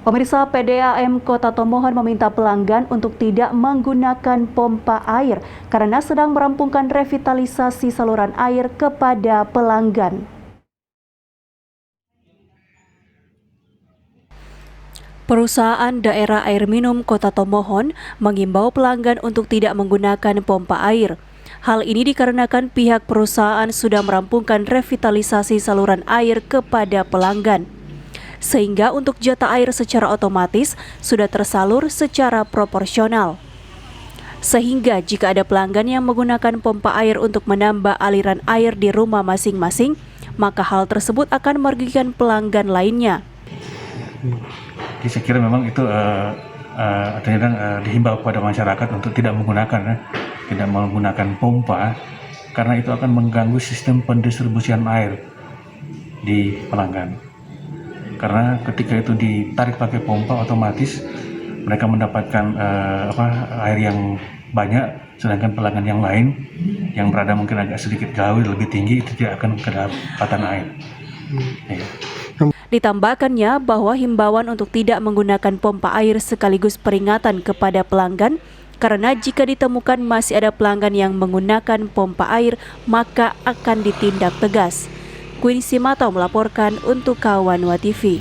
Pemirsa, PDAM Kota Tomohon meminta pelanggan untuk tidak menggunakan pompa air karena sedang merampungkan revitalisasi saluran air kepada pelanggan. Perusahaan Daerah Air Minum Kota Tomohon mengimbau pelanggan untuk tidak menggunakan pompa air. Hal ini dikarenakan pihak perusahaan sudah merampungkan revitalisasi saluran air kepada pelanggan, sehingga untuk jatah air secara otomatis sudah tersalur secara proporsional. Sehingga jika ada pelanggan yang menggunakan pompa air untuk menambah aliran air di rumah masing-masing, maka hal tersebut akan merugikan pelanggan lainnya. Jadi saya kira memang itu dihimbau kepada masyarakat untuk tidak menggunakan pompa, karena itu akan mengganggu sistem pendistribusian air di pelanggan. Karena ketika itu ditarik pakai pompa, otomatis mereka mendapatkan air yang banyak, sedangkan pelanggan yang lain yang berada mungkin agak sedikit jauh lebih tinggi itu tidak akan kedapatan air. Ya. Ditambahkannya bahwa himbauan untuk tidak menggunakan pompa air sekaligus peringatan kepada pelanggan, karena jika ditemukan masih ada pelanggan yang menggunakan pompa air, maka akan ditindak tegas. Queen Simatau melaporkan untuk Kawan WA TV.